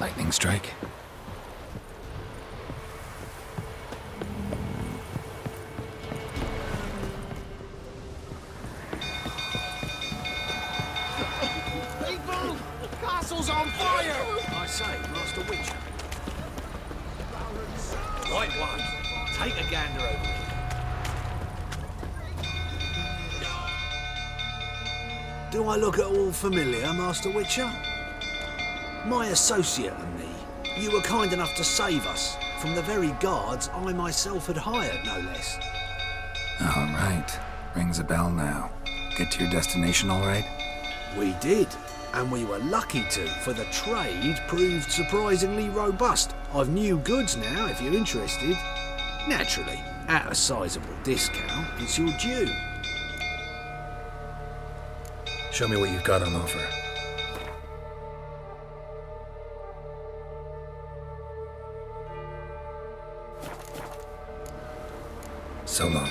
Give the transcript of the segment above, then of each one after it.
Lightning strike. People! Castle's on fire! I say, Master Witcher. Right one. Take a gander over here. Do I look at all familiar, Master Witcher? My associate and me, you were kind enough to save us from the very guards I myself had hired, no less. All right. Rings a bell now. Get to your destination all right? We did, and we were lucky to, for the trade proved surprisingly robust. I've new goods now, if you're interested. Naturally, at a sizable discount, it's your due. Show me what you've got on offer. So long.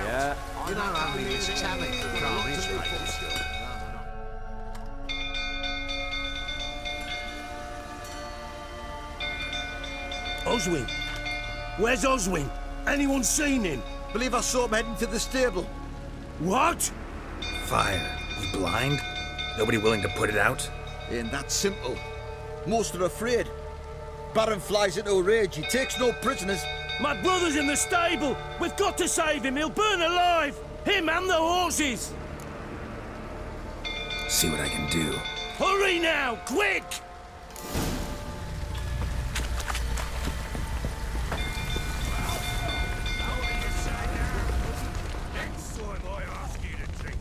Yeah. You know how many it's challenge for carnage raiders. Oswin? Where's Oswin? Anyone seen him? Believe I saw him heading to the stable. What? Fire. You blind? Nobody willing to put it out? Ain't that simple. Most are afraid. Baron flies into a rage. He takes no prisoners. My brother's in the stable. We've got to save him. He'll burn alive. Him and the horses. See what I can do. Hurry now, quick! Next time I ask you to drink,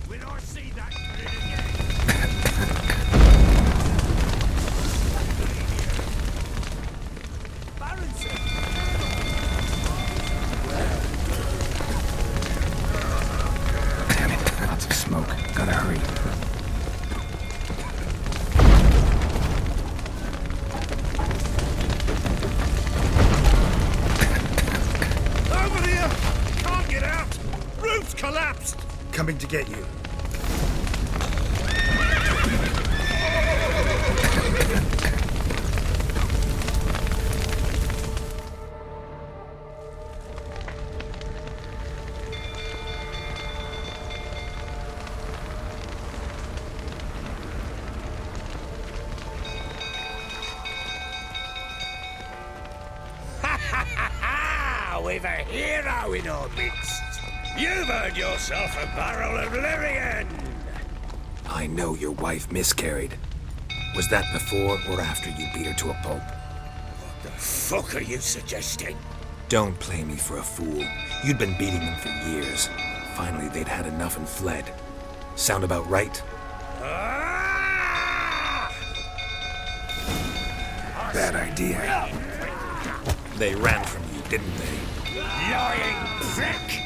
when I see that grin again. Damn it. Lots of smoke. Gotta hurry. Over here! Can't get out! Roof's collapsed! Coming to get you. We've a hero in our midst. You've earned yourself a barrel of Lyrian. I know your wife miscarried. Was that before or after you beat her to a pulp? What the fuck are you suggesting? Don't play me for a fool. You'd been beating them for years. Finally, they'd had enough and fled. Sound about right? Ah! Bad idea. They ran from you, didn't they? Lying prick!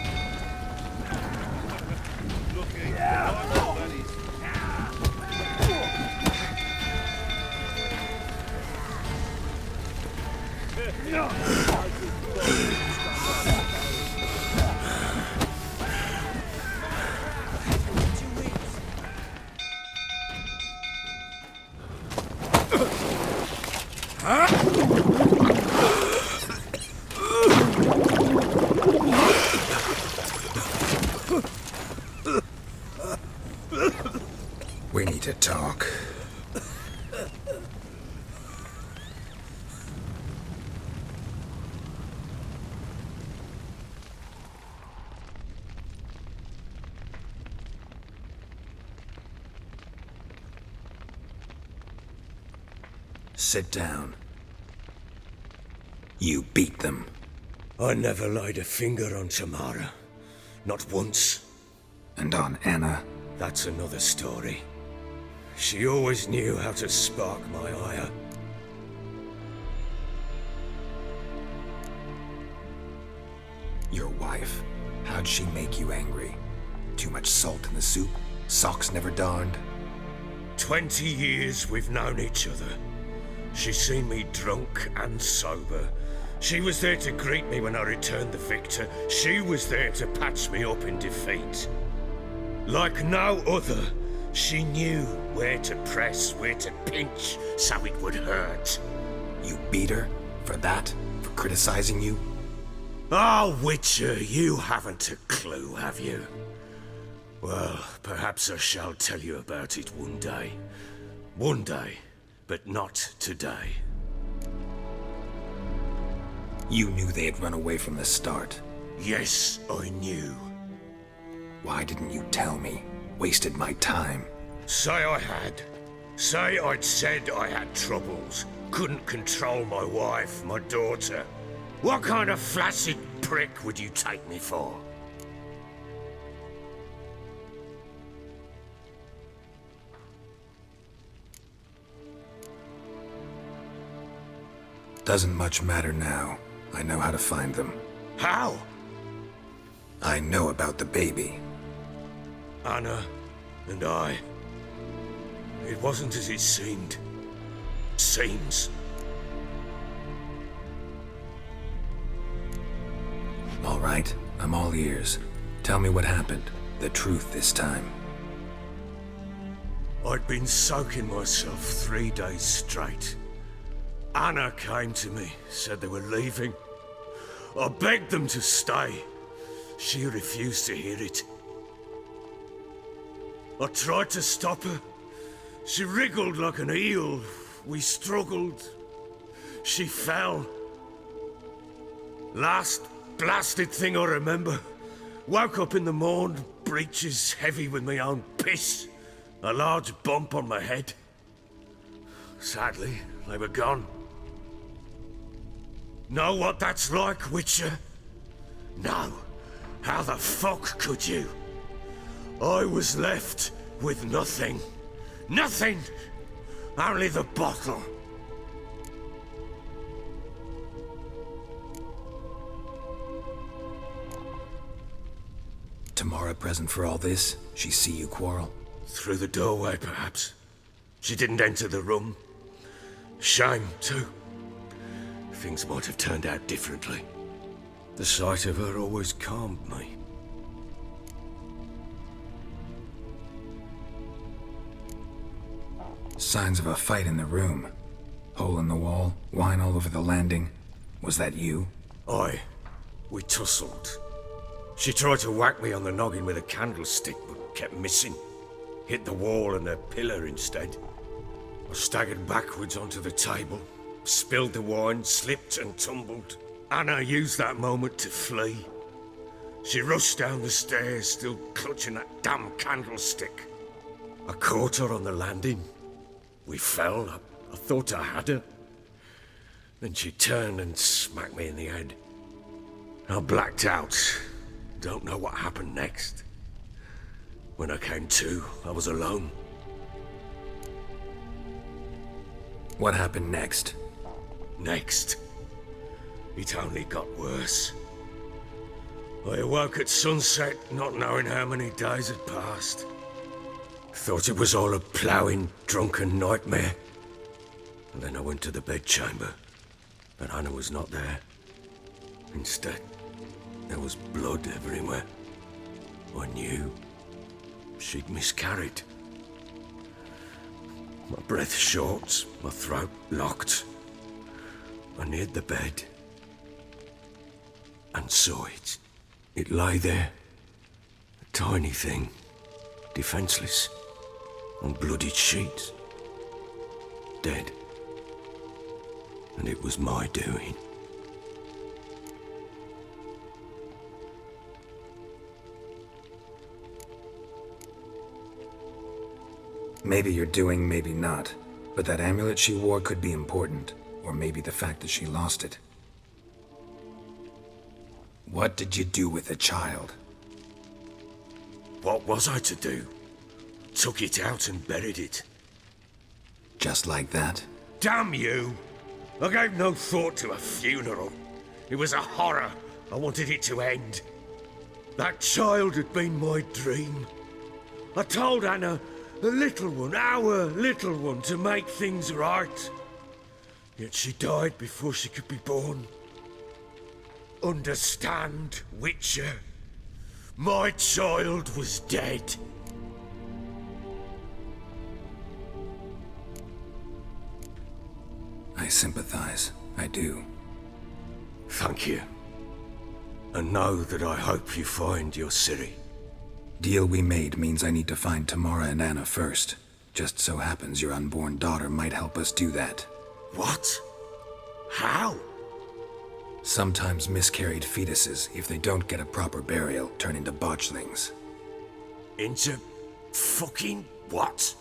We need to talk. Sit down. You beat them. I never laid a finger on Tamara. Not once. And on Anna. That's another story. She always knew how to spark my ire. wife. How'd she make you angry? Too much salt in the soup? Socks never darned? 20 years we've known each other. She's seen me drunk and sober. She was there to greet me when I returned the victor. She was there to patch me up in defeat. Like no other, she knew where to press, where to pinch, so it would hurt. You beat her? For that? For criticizing you? Oh, Witcher, you haven't a clue, have you? Well, perhaps I shall tell you about it one day. One day, but not today. You knew they had run away from the start. Yes, I knew. Why didn't you tell me? Wasted my time. Say I had. Say I'd said I had troubles. Couldn't control my wife, my daughter. What kind of flaccid prick would you take me for? Doesn't much matter now. I know how to find them. How? I know about the baby. Anna and I. It wasn't as it seemed. Seems. All right, I'm all ears. Tell me what happened. The truth this time. I'd been soaking myself 3 days straight. Anna came to me, said they were leaving. I begged them to stay. She refused to hear it. I tried to stop her. She wriggled like an eel. We struggled. She fell. Last blasted thing I remember. Woke up in the morn, breeches heavy with my own piss. A large bump on my head. Sadly, they were gone. Know what that's like, Witcher? No. How the fuck could you? I was left with nothing. Nothing! Only the bottle. Tamara present for all this? She see you quarrel? Through the doorway, perhaps. She didn't enter the room. Shame, too. Things might have turned out differently. The sight of her always calmed me. Signs of a fight in the room. Hole in the wall, wine all over the landing. Was that you? Aye. We tussled. She tried to whack me on the noggin with a candlestick, but kept missing. Hit the wall and a pillar instead. I staggered backwards onto the table, spilled the wine, slipped and tumbled. Anna used that moment to flee. She rushed down the stairs, still clutching that damn candlestick. I caught her on the landing. We fell. I thought I had her. Then she turned and smacked me in the head. I blacked out. Don't know what happened next. When I came to, I was alone. What happened next? Next, it only got worse. I awoke at sunset, not knowing how many days had passed. Thought it was all a ploughing, drunken nightmare. And then I went to the bedchamber, but Anna was not there. Instead, there was blood everywhere. I knew she'd miscarried. My breath short, my throat locked. I neared the bed and saw it. It lay there, a tiny thing, defenseless, on bloodied sheets, dead. And it was my doing. Maybe you're doing, maybe not. But that amulet she wore could be important. Or maybe the fact that she lost it. What did you do with the child? What was I to do? Took it out and buried it. Just like that? Damn you! I gave no thought to a funeral. It was a horror. I wanted it to end. That child had been my dream. I told Anna, the little one, our little one, to make things right. Yet she died before she could be born. Understand, Witcher? My child was dead. I sympathize. I do. Thank you. And know that I hope you find your Ciri. Deal we made means I need to find Tamara and Anna first. Just so happens your unborn daughter might help us do that. What? How? Sometimes miscarried fetuses, if they don't get a proper burial, turn into botchlings. Into fucking what?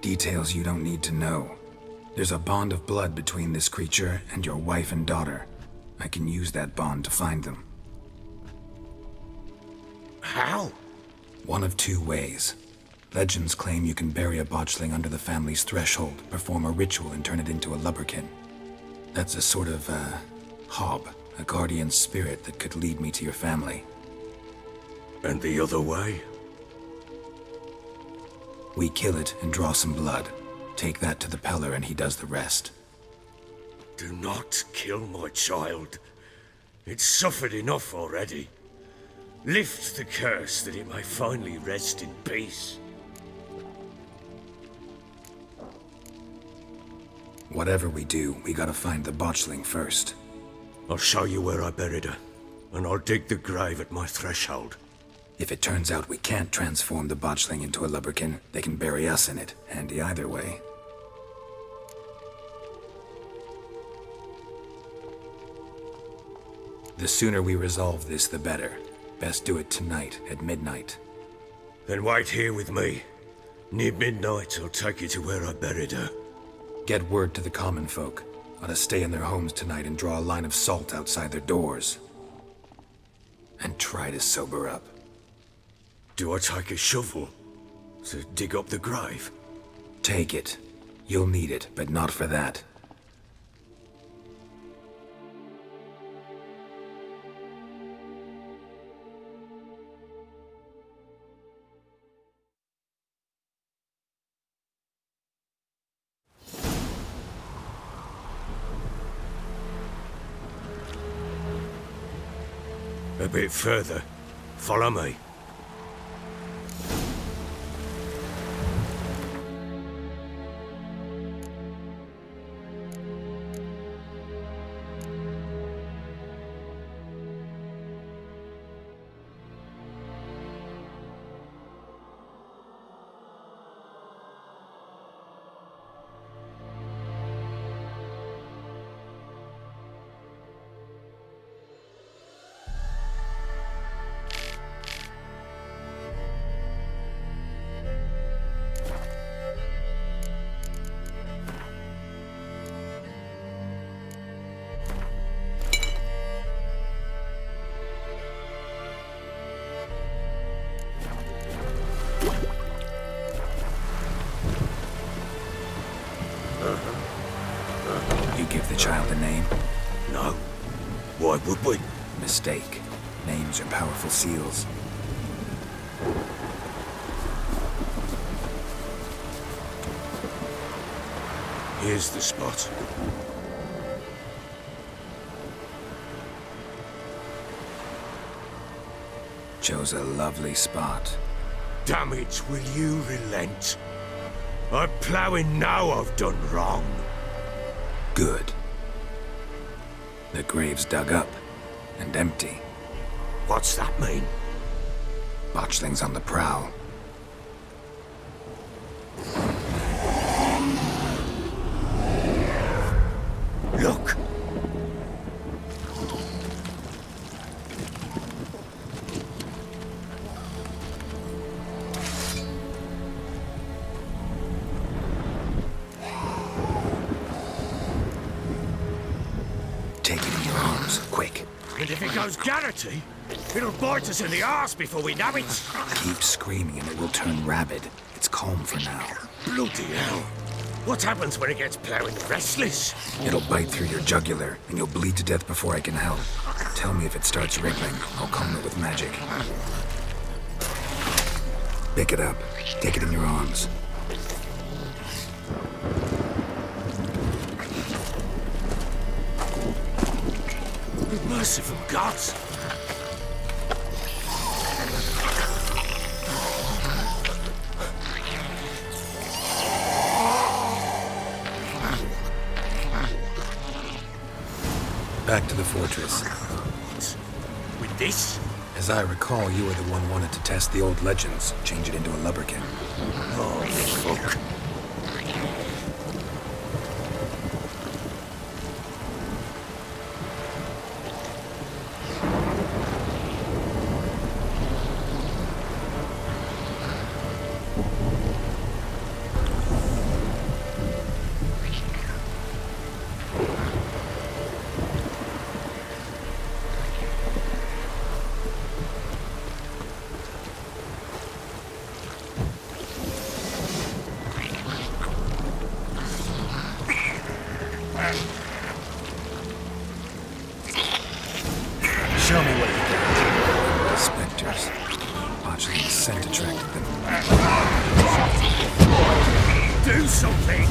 Details you don't need to know. There's a bond of blood between this creature and your wife and daughter. I can use that bond to find them. How? One of two ways. Legends claim you can bury a botchling under the family's threshold, perform a ritual, and turn it into a lubberkin. That's a sort of, hob, a guardian spirit that could lead me to your family. And the other way? We kill it and draw some blood. Take that to the Peller and he does the rest. Do not kill my child. It's suffered enough already. Lift the curse that it may finally rest in peace. Whatever we do, we gotta find the botchling first. I'll show you where I buried her, and I'll dig the grave at my threshold. If it turns out we can't transform the botchling into a lubberkin, they can bury us in it. Handy either way. The sooner we resolve this, the better. Best do it tonight, at midnight. Then wait here with me. Near midnight, I'll take you to where I buried her. Get word to the common folk. Ought to stay in their homes tonight and draw a line of salt outside their doors. And try to sober up. Do I take a shovel to dig up the grave? Take it. You'll need it, but not for that. A bit further. Follow me. You give the child a name? No. Why would we? Mistake. Names are powerful seals. Here's the spot. Chose a lovely spot. Damn it, will you relent? I'm ploughing now I've done wrong. Good. The grave's dug up and empty. What's that mean? Botchling's on the prowl. Look! Take it in your arms, quick. And if it goes Garrity, it'll bite us in the arse before we know it. Keep screaming and it will turn rabid. It's calm for now. Bloody hell. What happens when it gets plowing restless? It'll bite through your jugular, and you'll bleed to death before I can help. Tell me if it starts wriggling. I'll calm it with magic. Pick it up. Take it in your arms. Merciful gods! Back to the fortress. With this? As I recall, you were the one wanted to test the old legends, change it into a lubberkin. Oh, fuck. Show me what you got. The specters. Botchling's scent attracted them. Do something!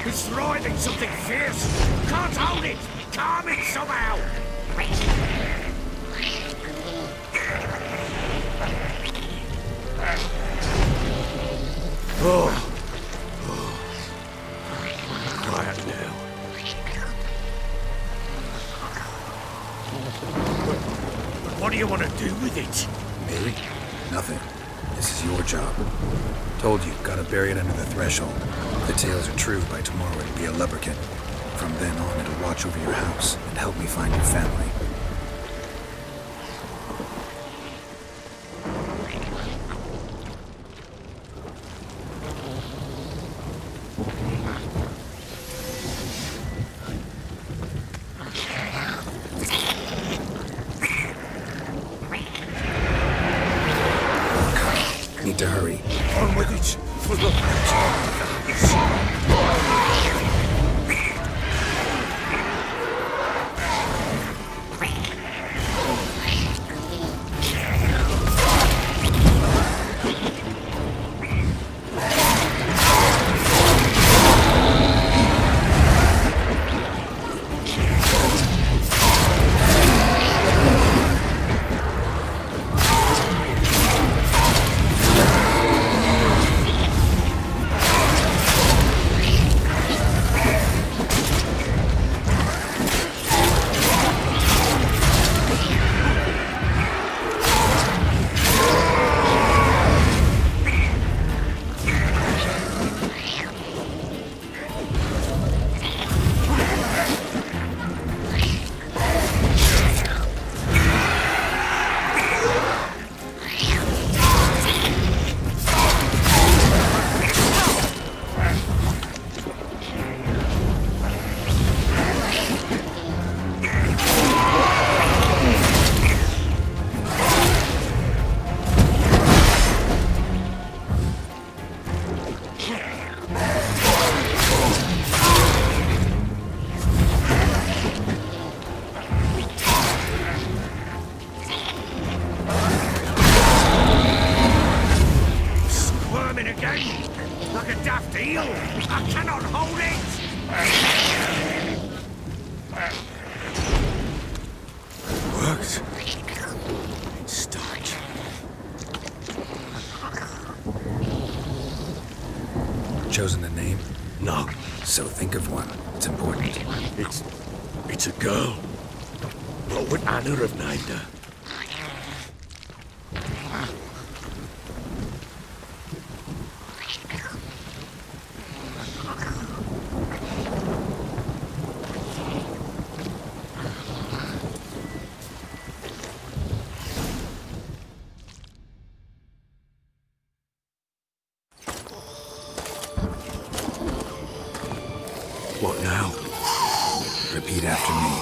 It's writhing something fierce. Can't hold it. Calm it somehow. Quiet now. What do you want to do with it? Me? Nothing. This is your job. Told you, gotta bury it under the threshold. If the tales are true, by tomorrow it'll be a lubberkin. From then on, it'll watch over your house and help me find your family. Need to hurry. On with it. For the like a daft eel. I cannot hold it. Worked. It's starch. Chosen a name? No. So think of one. It's important. It's It's a girl. What would Anna have named her? What now? Repeat after me.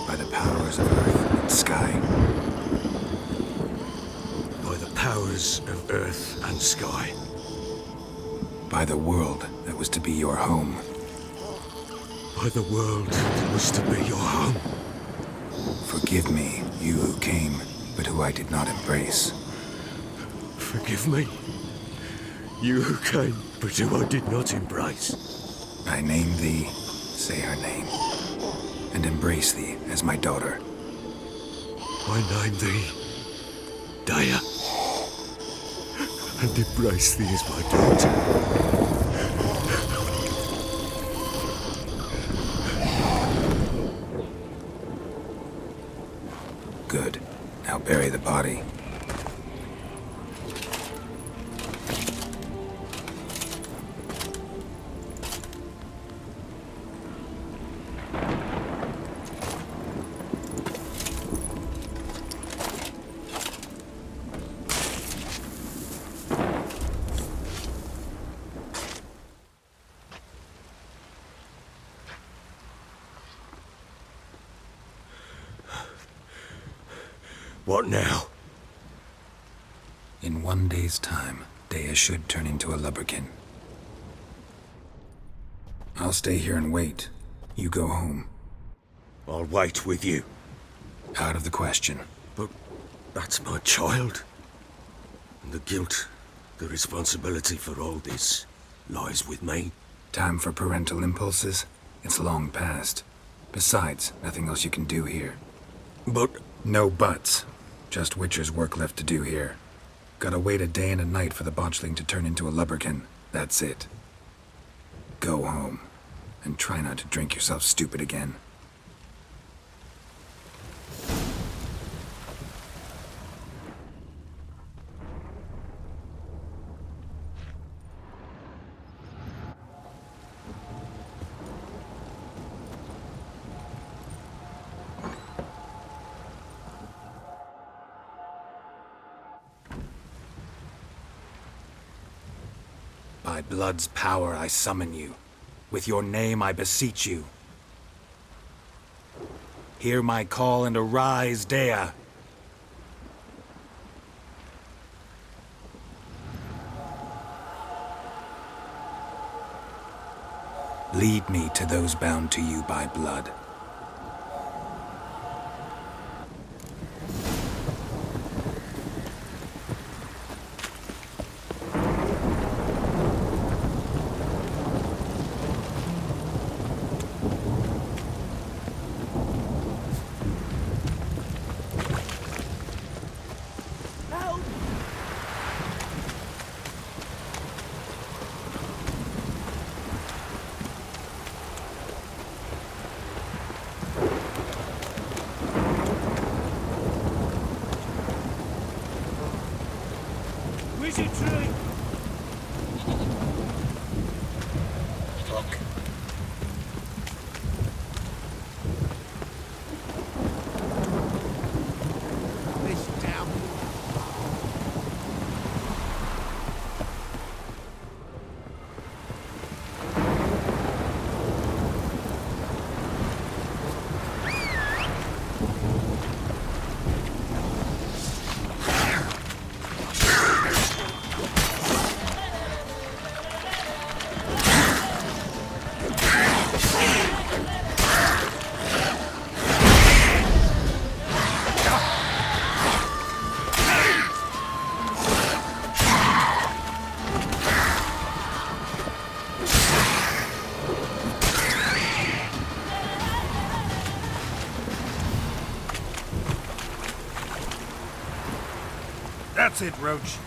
By the powers of earth and sky. By the powers of earth and sky. By the world that was to be your home. By the world that was to be your home. Forgive me, you who came, but who I did not embrace. Forgive me. You who came, but who I did not embrace. I name thee, say her name, and embrace thee as my daughter. I name thee Daya, and embrace thee as my daughter. Good. Now bury the body. What now? In 1 day's time, Daya should turn into a lubberkin. I'll stay here and wait. You go home. I'll wait with you. Out of the question. But that's my child. And the guilt, the responsibility for all this lies with me. Time for parental impulses? It's long past. Besides, nothing else you can do here. But No buts. Just Witcher's work left to do here. Gotta wait a day and a night for the botchling to turn into a lubberkin. That's it. Go home. And try not to drink yourself stupid again. By blood's power I summon you. With your name I beseech you. Hear my call and arise, Daya. Lead me to those bound to you by blood. Wizard tree! This down. That's it, Roach.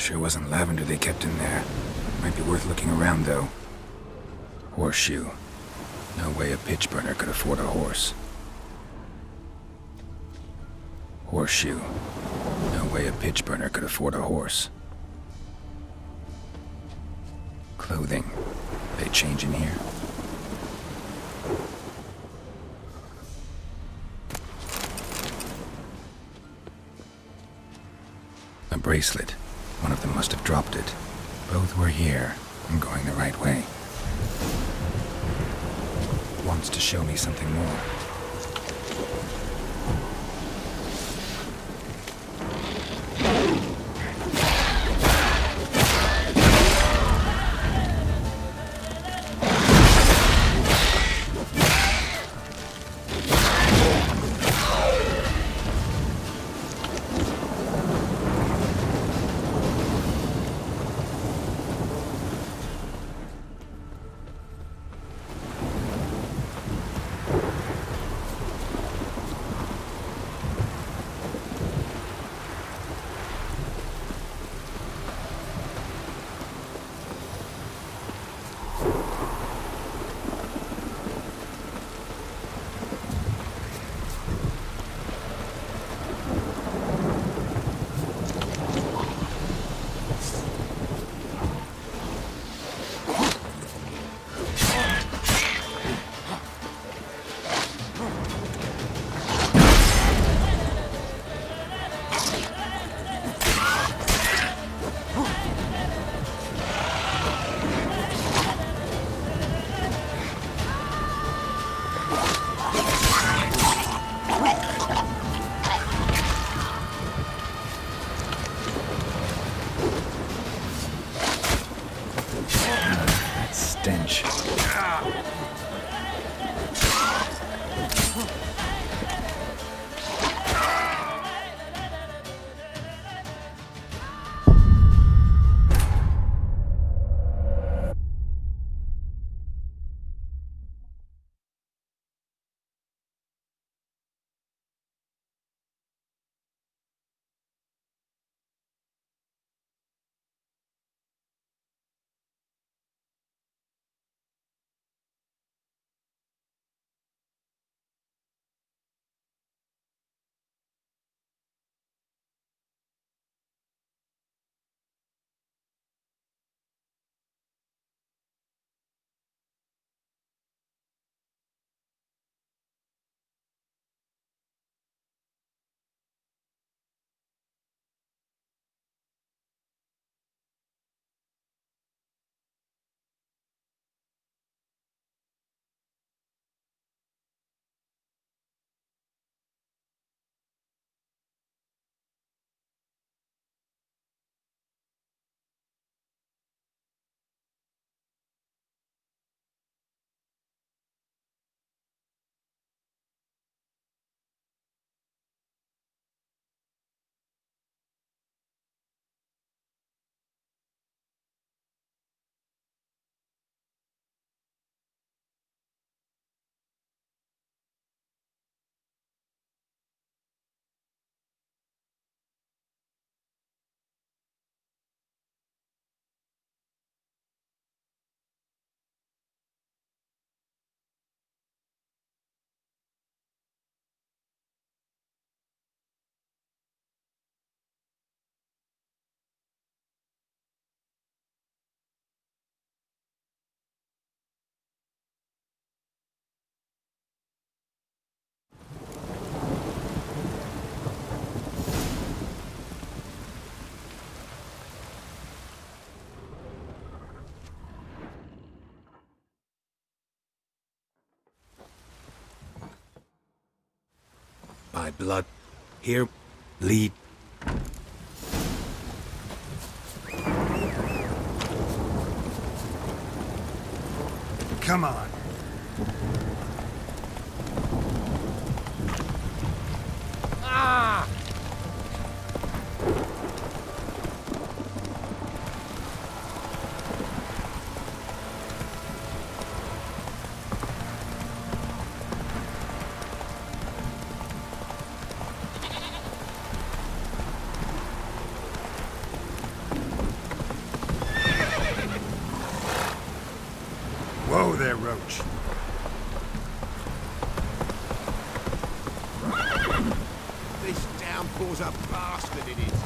Sure wasn't lavender they kept in there. Might be worth looking around, though. Horseshoe. No way a pitch burner could afford a horse. Horseshoe. No way a pitch burner could afford a horse. Clothing. They change in here? A bracelet. One of them must have dropped it. Both were here. I'm going the right way. Wants to show me something more. Stench. By blood. Here, lead. Come on. roach. This downpour's a bastard, it is.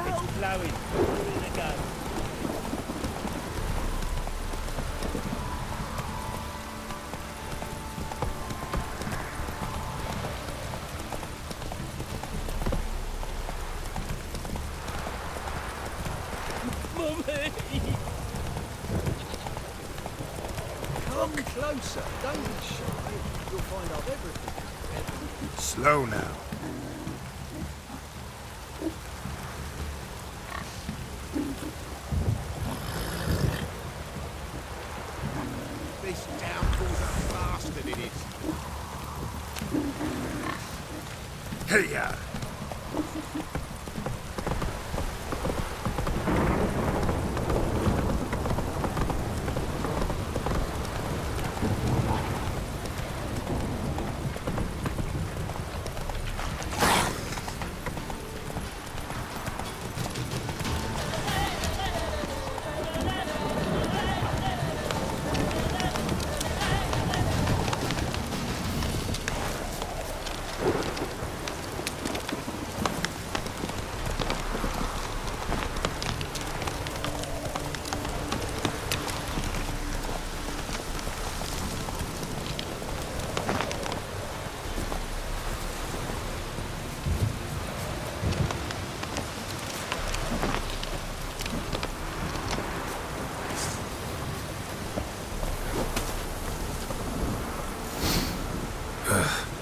It's blowing. Through the gun. Mummy! Come closer. Don't be shy. You'll find out everything. Slow now. This downpour's a bastard, it is. Hey, ya!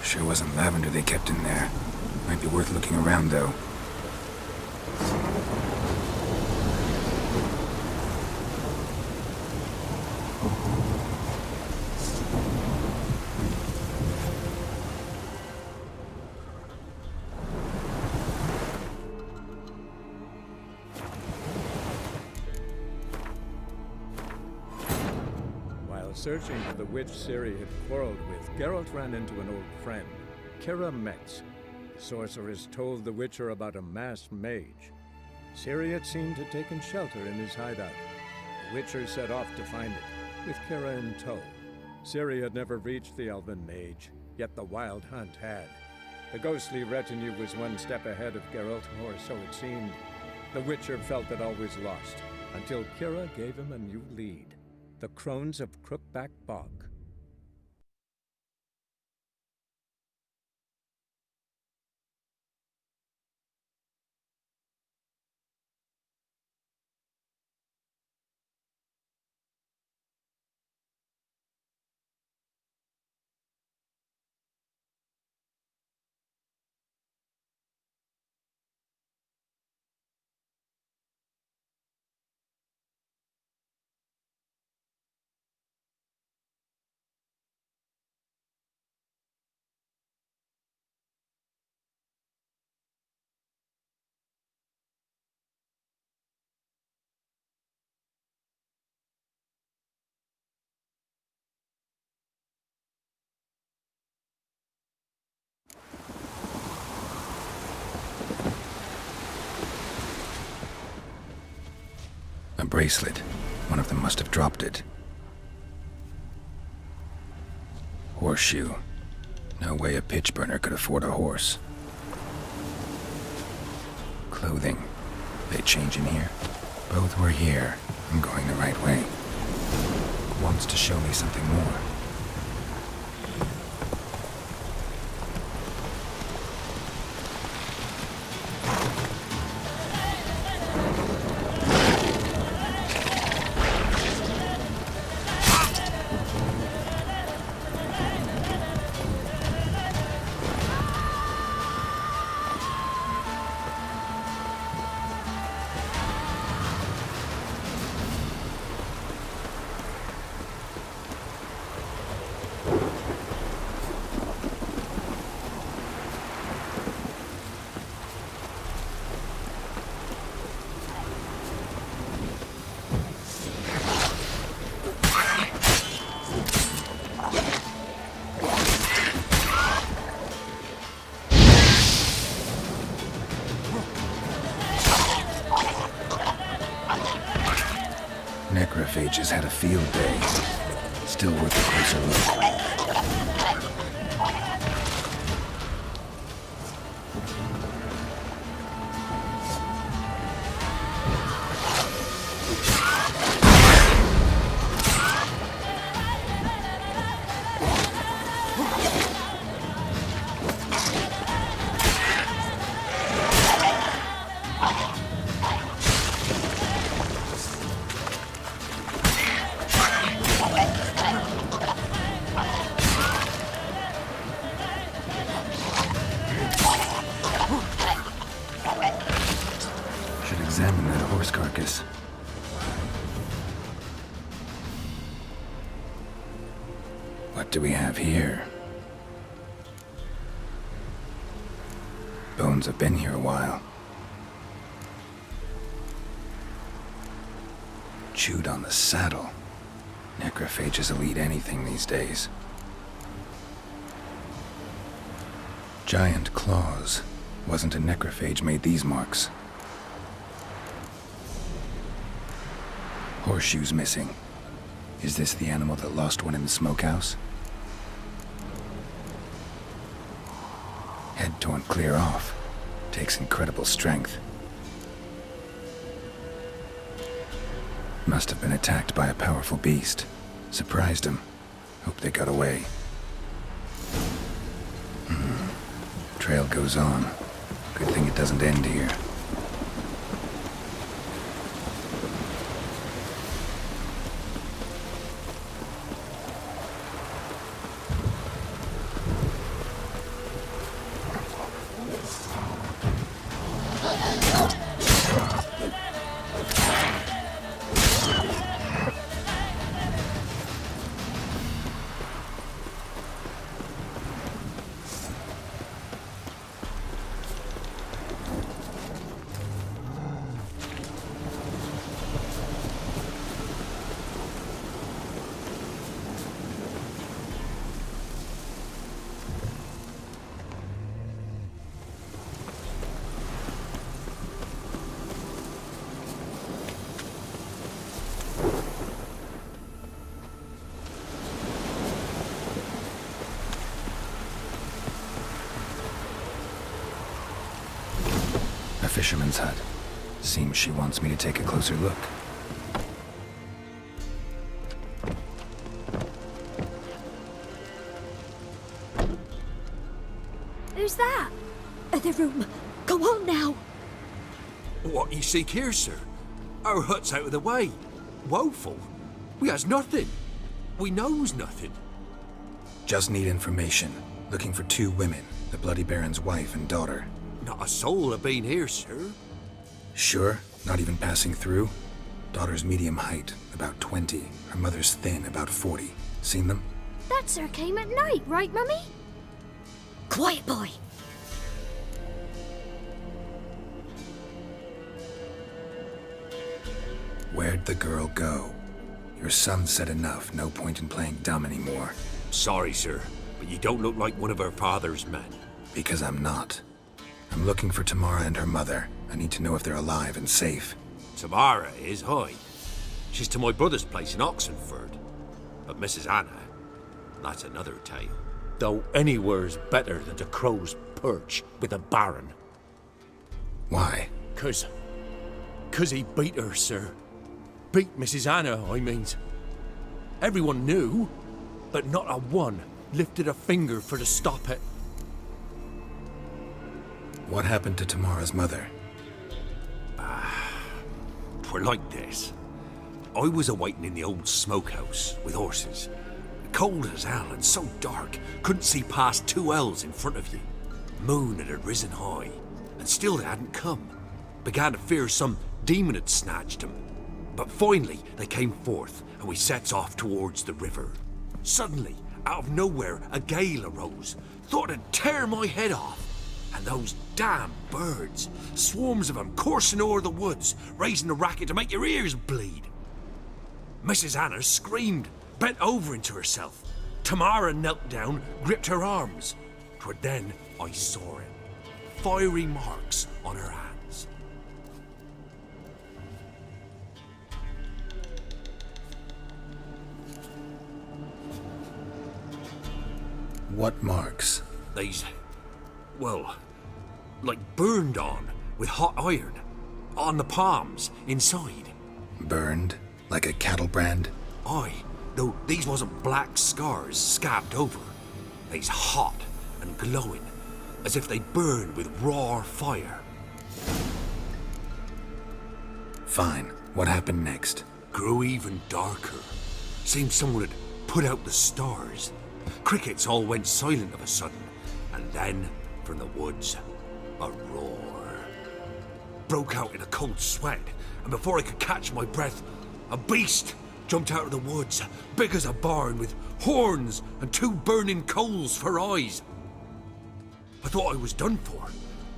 Sure wasn't lavender they kept in there. Might be worth looking around, though. While searching for the witch Ciri had quarreled with, Geralt ran into an old friend, Kira Metz. The sorceress told the Witcher about a masked mage. Ciri had seemed to have taken shelter in his hideout. The Witcher set off to find it, with Kira in tow. Ciri had never reached the elven mage, yet the wild hunt had. The ghostly retinue was one step ahead of Geralt, or so it seemed. The Witcher felt it all was lost, until Kira gave him a new lead. The Crones of Crookback Bog. A bracelet. One of them must have dropped it. Horseshoe. No way a pitch burner could afford a horse. Clothing. They change in here? Both were here. I'm going the right way. Wants to show me something more. Necrophage has had a field day. Still worth a closer look. Should examine that horse carcass. What do we have here? Bones have been here a while. Chewed on the saddle. Necrophages will eat anything these days. Giant claws. Wasn't a necrophage made these marks. Horseshoes missing. Is this the animal that lost one in the smokehouse? Head torn clear off. Takes incredible strength. Must have been attacked by a powerful beast. Surprised him. Hope they got away. Trail goes on. Good thing it doesn't end here. A fisherman's hut. Seems she wants me to take a closer look. Who's that? The room. Go on now. What you seek here, sir? Our hut's out of the way. Woeful. We has nothing. We knows nothing. Just need information. Looking for 2 women. The Bloody Baron's wife and daughter. Not a soul have been here, sir. Sure? Not even passing through? Daughter's medium height, about 20. Her mother's thin, about 40. Seen them? That sir came at night, right, Mummy? Quiet, boy. Where'd the girl go? Your son said enough. No point in playing dumb anymore. Sorry, sir, but you don't look like one of our father's men. Because I'm not. I'm looking for Tamara and her mother. I need to know if they're alive and safe. Tamara is, hi. She's to my brother's place in Oxenford. But Mrs. Anna, that's another tale. Though anywhere's better than the Crow's Perch with a Baron. Why? 'Cause he beat her, sir. Beat Mrs. Anna, I means. Everyone knew, but not a one lifted a finger for to stop it. What happened to Tamara's mother? 'Twere like this. I was awaiting in the old smokehouse with horses. Cold as hell and so dark, couldn't see past 2 ells in front of you. Moon had risen high, and still they hadn't come. Began to fear some demon had snatched them. But finally they came forth, and we sets off towards the river. Suddenly, out of nowhere, a gale arose. Thought it'd tear my head off. And those damn birds, swarms of them coursing o'er the woods, raising a racket to make your ears bleed. Mrs. Anna screamed, bent over into herself. Tamara knelt down, gripped her arms. 'Twere then I saw it. Fiery marks on her hands. What marks? They's, well, like burned on with hot iron. On the palms, inside. Burned? Like a cattle brand? Aye, though these wasn't black scars scabbed over. They's hot and glowing, as if they burned with raw fire. Fine. What happened next? Grew even darker. Seemed someone had put out the stars. Crickets all went silent of a sudden, and then, from the woods, a roar. Broke out in a cold sweat, and before I could catch my breath, a beast jumped out of the woods, big as a barn, with horns and 2 burning coals for eyes. I thought I was done for.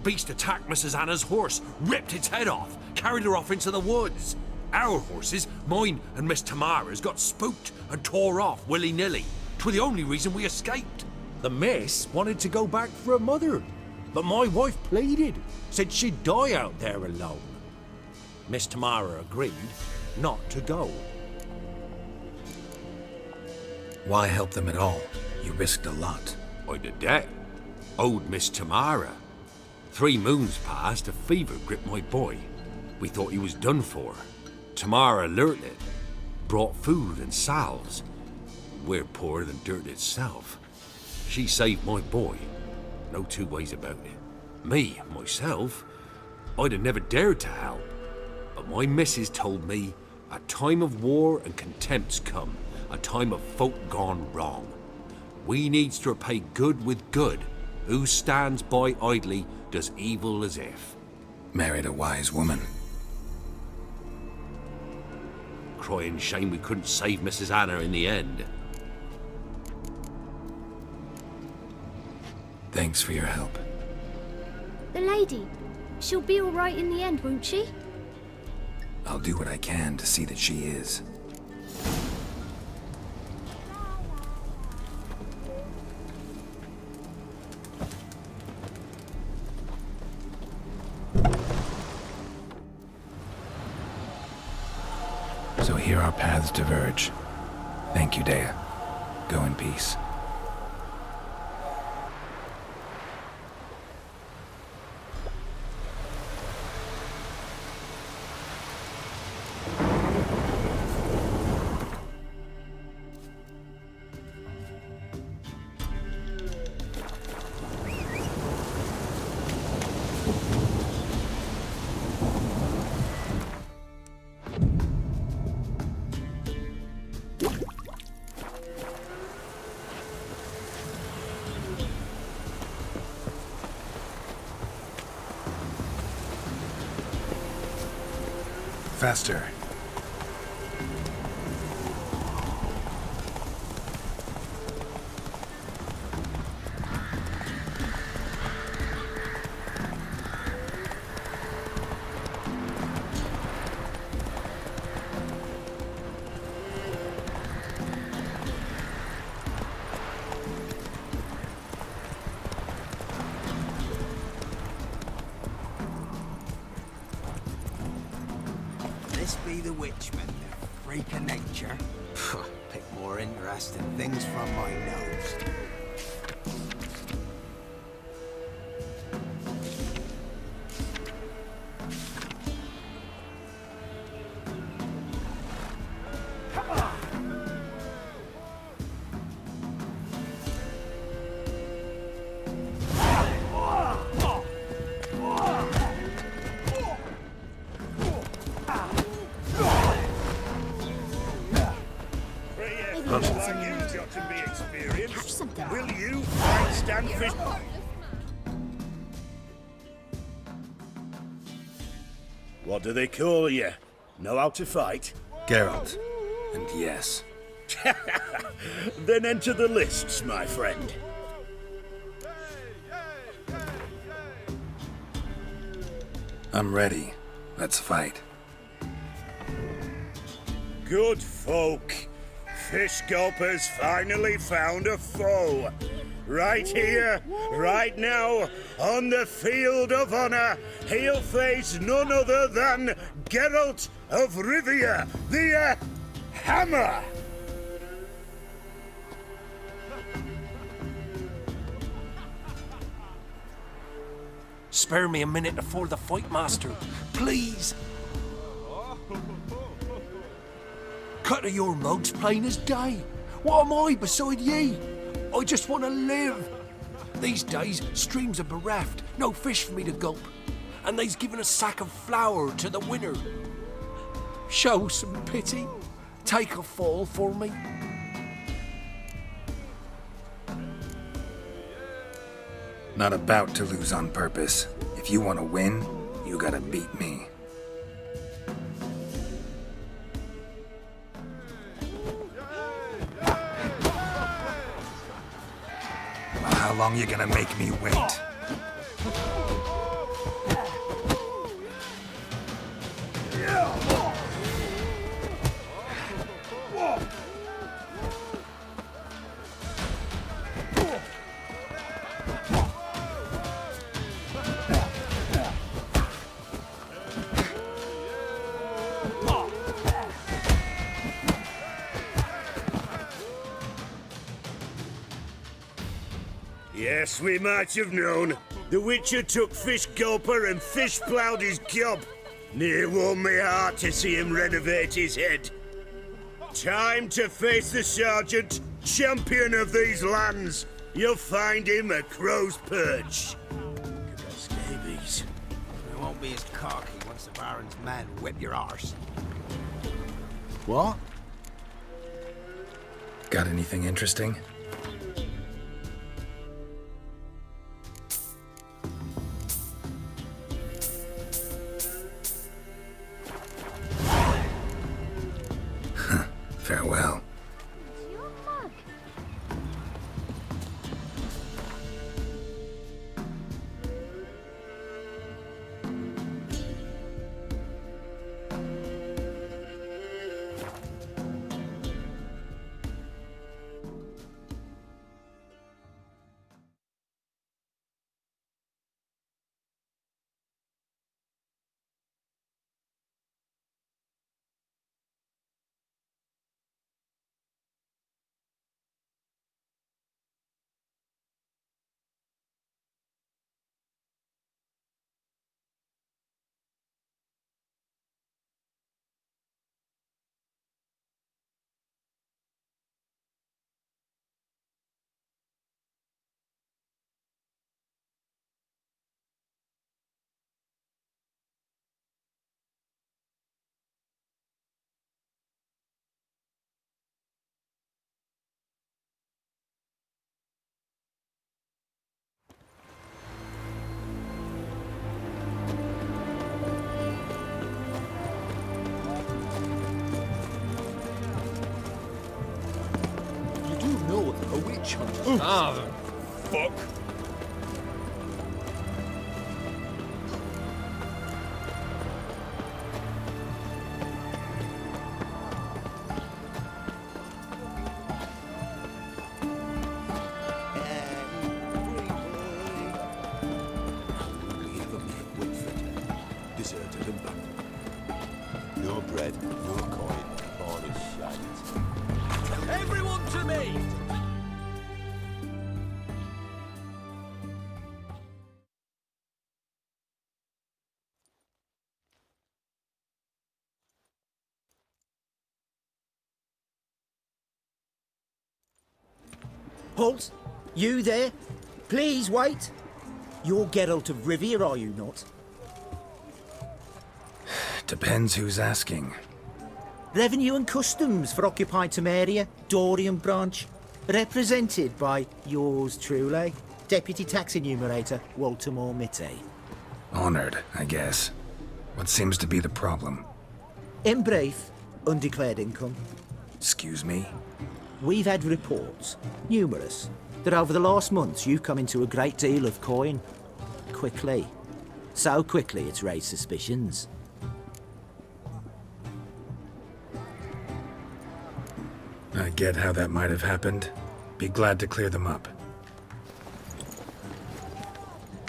Beast attacked Mrs. Anna's horse, ripped its head off, carried her off into the woods. Our horses, mine and Miss Tamara's, got spooked and tore off willy-nilly. 'Twas the only reason we escaped. The miss wanted to go back for her mother, but my wife pleaded, said she'd die out there alone. Miss Tamara agreed not to go. Why help them at all? You risked a lot. I did that. Owed Miss Tamara. 3 moons passed, a fever gripped my boy. We thought he was done for. Tamara learnt it. Brought food and salves. We're poorer than dirt itself. She saved my boy. No 2 ways about it. Me, myself, I'd have never dared to help. But my missus told me a time of war and contempt's come, a time of folk gone wrong. We needs to repay good with good. Who stands by idly does evil as if. Married a wise woman. Crying shame we couldn't save Mrs. Anna in the end. Thanks for your help. The lady. She'll be all right in the end, won't she? I'll do what I can to see that she is. So here our paths diverge. Thank you, Dea. Go in peace. Faster. This be the Witchman, the freak of nature. Pick more interesting things from my nose. What do they call you? Know how to fight? Geralt. And yes. Then enter the lists, my friend. I'm ready. Let's fight. Good folk. Fish Gulper's finally found a foe. Right here, right now, on the field of honor, he'll face none other than Geralt of Rivia, the Hammer! Spare me a minute before the fight, master. Please. Cut of your mug's plain as day. What am I beside ye? I just want to live. These days, streams are bereft, no fish for me to gulp. And they's given a sack of flour to the winner. Show some pity. Take a fall for me. Not about to lose on purpose. If you want to win, you gotta beat me. Well, how long you gonna make me wait? Yes, we might have known. The Witcher took Fish Gulper and fish ploughed his gob. Near warmed me heart to see him renovate his head. Time to face the Sergeant, champion of these lands. You'll find him at Crow's Perch. Scabies. We won't be as cocky once the Baron's men whip your arse. What? Got anything interesting? Farewell. Your mug. A witch hunt. Ah, fuck. Deserted and back. No bread, no coin, all is shite. Everyone to me! Halt! You there? Please wait! You're Geralt of Rivia, are you not? Depends who's asking. Revenue and Customs for occupied Temeria, Dorian branch. Represented by yours truly, Deputy Tax Enumerator Walter Moore Mitty. Honored, I guess. What seems to be the problem? In brief, undeclared income. Excuse me? We've had reports, numerous, that over the last months you've come into a great deal of coin. Quickly. So quickly it's raised suspicions. I get how that might have happened. Be glad to clear them up.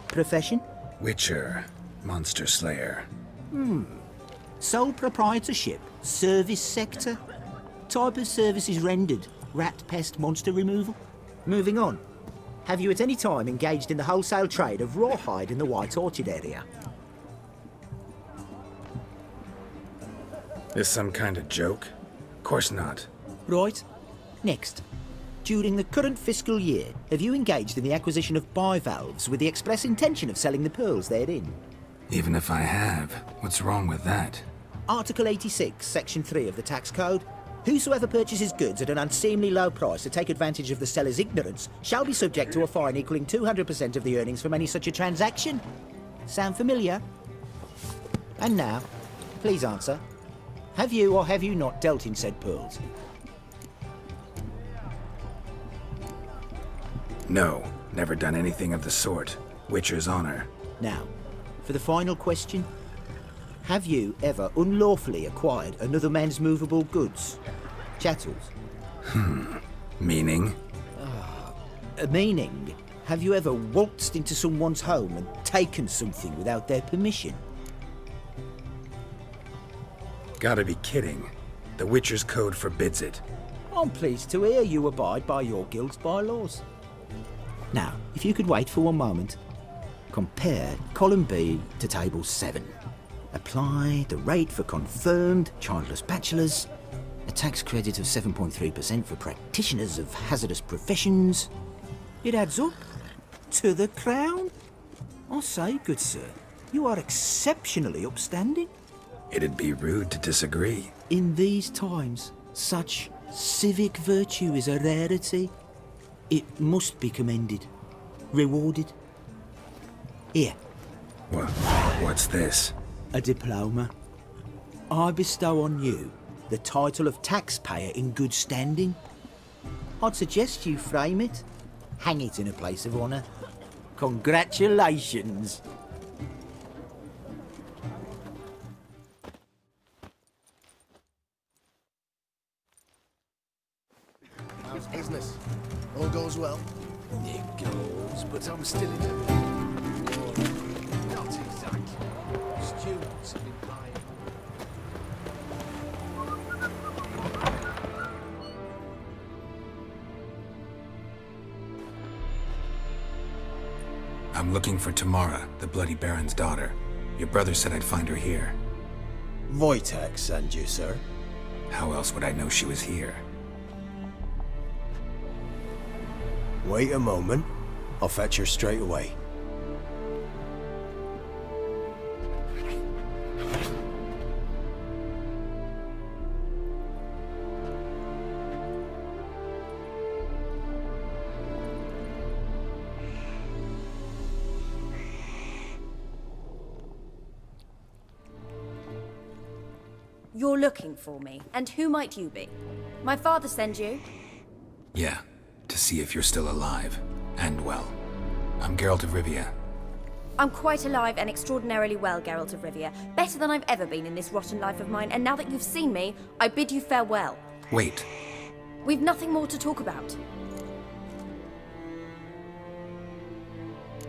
Profession? Witcher. Monster Slayer. Sole proprietorship? Service sector? Type of services rendered? Rat pest monster removal? Moving on. have you at any time engaged in the wholesale trade of rawhide in the White Orchard area? This some kind of joke? Of course not. Right. Next. During the current fiscal year, have you engaged in the acquisition of bivalves with the express intention of selling the pearls therein? Even if I have, what's wrong with that? Article 86, Section 3 of the Tax Code. Whosoever purchases goods at an unseemly low price to take advantage of the seller's ignorance shall be subject to a fine equaling 200% of the earnings from any such a transaction. Sound familiar? And now, please answer. Have you or have you not dealt in said pearls? No, never done anything of the sort. Witcher's honor. Now, for the final question. Have you ever unlawfully acquired another man's movable goods? Chattels? Meaning? Meaning, have you ever waltzed into someone's home and taken something without their permission? Gotta be kidding. The Witcher's Code forbids it. I'm pleased to hear you abide by your guild's bylaws. Now, if you could wait for one moment, compare column B to table 7. Apply the rate for confirmed childless bachelors, a tax credit of 7.3% for practitioners of hazardous professions. It adds up to the crown. I say, good sir, you are exceptionally upstanding. It'd be rude to disagree. In these times, such civic virtue is a rarity. It must be commended, rewarded. Here. What's this? A diploma. I bestow on you the title of taxpayer in good standing. I'd suggest you frame it, hang it in a place of honour. Congratulations. How's business? All goes well? It goes, but I'm still in it. Not exactly. Stewards have been buying. I'm looking for Tamara, the Bloody Baron's daughter. Your brother said I'd find her here. Wojtek sent you, sir. How else would I know she was here? Wait a moment. I'll fetch her straight away. You're looking for me, and who might you be? My father send you? Yeah, to see if you're still alive. And well. I'm Geralt of Rivia. I'm quite alive and extraordinarily well, Geralt of Rivia. Better than I've ever been in this rotten life of mine, and now that you've seen me, I bid you farewell. Wait. We've nothing more to talk about.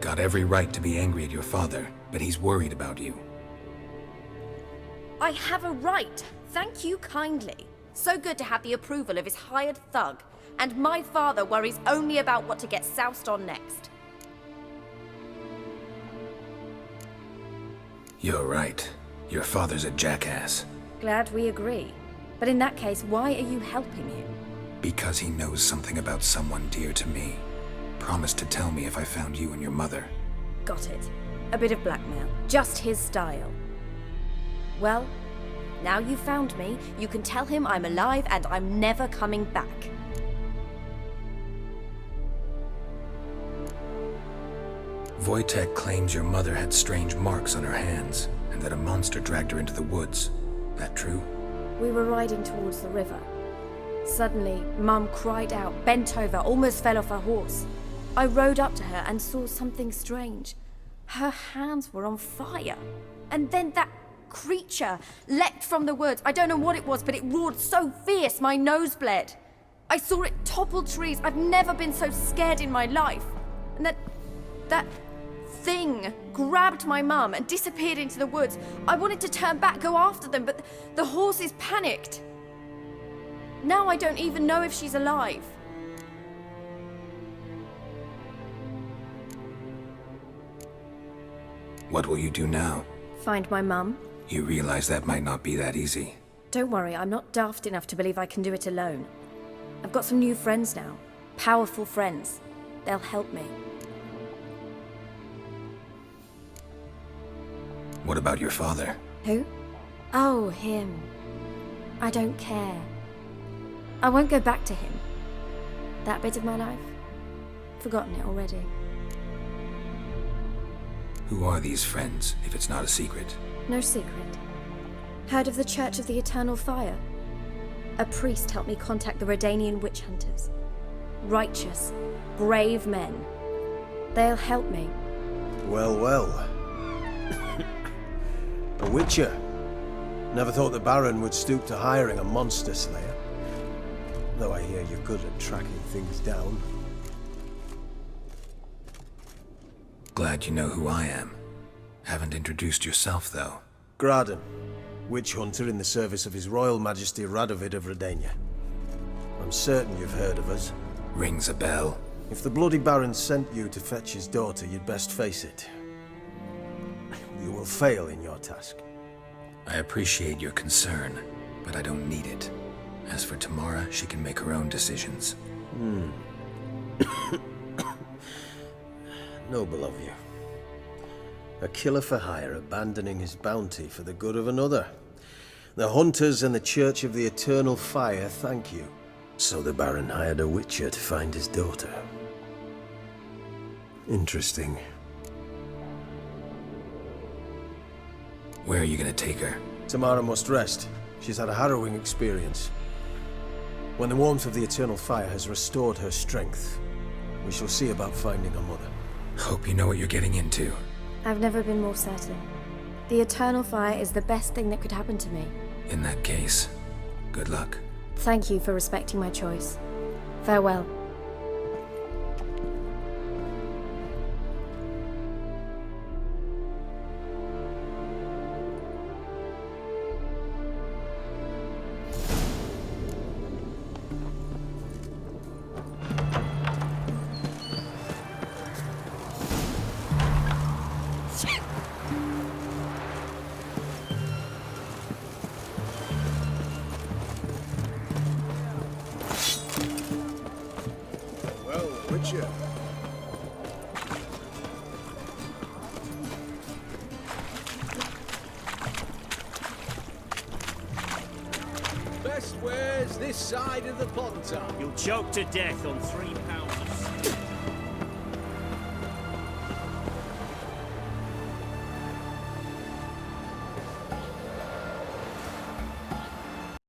Got every right to be angry at your father, but he's worried about you. I have a right. Thank you kindly. So good to have the approval of his hired thug. And my father worries only about what to get soused on next. You're right. Your father's a jackass. Glad we agree. But in that case, why are you helping him? Because he knows something about someone dear to me. Promised to tell me if I found you and your mother. Got it. A bit of blackmail. Just his style. Well, now you've found me, you can tell him I'm alive and I'm never coming back. Wojtek claims your mother had strange marks on her hands, and that a monster dragged her into the woods. That true? We were riding towards the river. Suddenly, Mum cried out, bent over, almost fell off her horse. I rode up to her and saw something strange. Her hands were on fire. And then that creature leapt from the woods. I don't know what it was, but it roared so fierce my nose bled. I saw it topple trees. I've never been so scared in my life. And that thing grabbed my mum and disappeared into the woods. I wanted to turn back, go after them, but the horses panicked. Now I don't even know if she's alive. What will you do now? Find my mum. You realize that might not be that easy. Don't worry, I'm not daft enough to believe I can do it alone. I've got some new friends now. Powerful friends. They'll help me. What about your father? Who? Oh, him. I don't care. I won't go back to him. That bit of my life? Forgotten it already. Who are these friends, if it's not a secret? No secret. Heard of the Church of the Eternal Fire? A priest helped me contact the Redanian witch hunters. Righteous, brave men. They'll help me. Well, well. A witcher. Never thought the Baron would stoop to hiring a monster slayer. Though I hear you're good at tracking things down. Glad you know who I am. Haven't introduced yourself, though. Graden, witch hunter in the service of His Royal Majesty Radovid of Redania. I'm certain you've heard of us. Rings a bell. If the Bloody Baron sent you to fetch his daughter, you'd best face it. You will fail in your task. I appreciate your concern, but I don't need it. As for Tamara, she can make her own decisions. Noble of you. A killer for hire abandoning his bounty for the good of another. The hunters and the Church of the Eternal Fire thank you. So the Baron hired a witcher to find his daughter. Interesting. Where are you gonna take her? Tamara must rest. She's had a harrowing experience. When the warmth of the Eternal Fire has restored her strength, we shall see about finding her mother. Hope you know what you're getting into. I've never been more certain. The Eternal Fire is the best thing that could happen to me. In that case, good luck. Thank you for respecting my choice. Farewell. Witcher. Best wares this side of the Pontar. You'll choke to death on £3